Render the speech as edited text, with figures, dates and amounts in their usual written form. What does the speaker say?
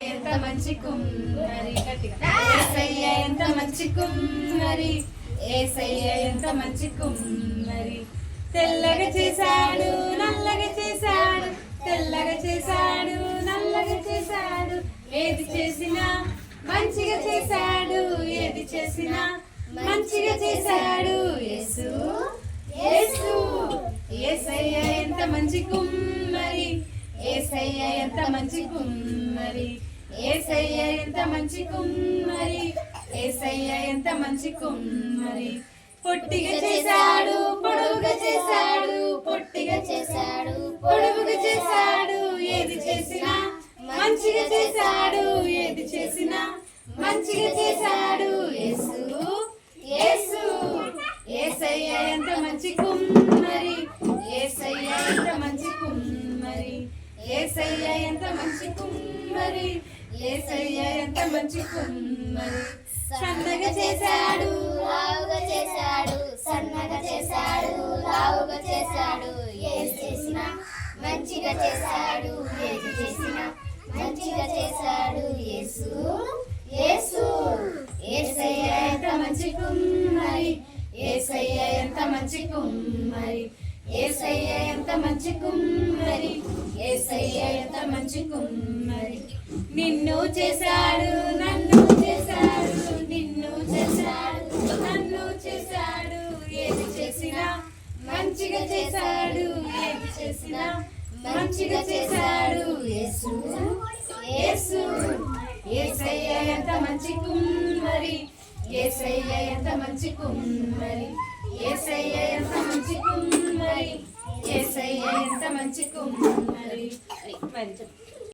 ఎంత మంచి కుమ్మరి యేసయ్య ఎంత మంచి కుమ్మరి యేసయ్య ఎంత మంచి కుమ్మరి తెల్లగా చేశాడు నల్లగా చేశాడు తెల్లగా చేశాడు నల్లగా చేశాడు ఏది చేసినా మంచిగా చేశాడు ఏది చేసినా మంచిగా చేశాడు యేసు యేసు యేసయ్య ఎంత మంచి కుమ్మరి యేసయ్య ఎంత మంచి కుమ్మరి యేసయ్య ఎంత మంచి కుమ్మరి యేసయ్య ఎంత మంచి కుమ్మరి పొట్టిగా చేశాడు పొడవుగా చేశాడు పొట్టిగా చేశాడు పొడవుగా చేశాడు ఏది చేసినా మంచిగా చేశాడు ఏది చేసినా మంచిగా చేశాడు యేసు యేసు యేసయ్య ఎంత మంచి కుమ్మరి యేసయ్య ఎంత మంచి కుమ్మరి యేసయ్య ఎంత మంచి కుమ్మరి యేసయ్య ఎంత మంచి కుమ్మరి సన్నగా చేశాడు లావుగా చేశాడు సన్నగా చేశాడు లావుగా చేశాడు ఏది చేసినా మంచిగా చేశాడు ఏది చేసినా మంచిగా చేశాడు యేసు యేసు యేసయ్య ఎంత మంచి కుమ్మరి యేసయ్య ఎంత మంచి కుమ్మరి యేసయ్య ఎంత మంచి కుమ్మరి యేసయ్య ఎంత మంచి కుమ్మరి నిన్ను చేశాడు నన్ను చేశాడు నిన్ను చేశాడు నన్ను చేశాడు ఏది చేసినా మంచిగా చేశాడు ఏది చేసినా మంచిగా చేశాడు యేసు యేసు యేసయ్య ఎంత మంచి కుమ్మరి యేసయ్య ఎంత మంచి కుమ్మరి యేసయ్య ఎంత మంచి కుమ్మరి యేసయ్య ఎంత మంచి కుమ్మరి మరి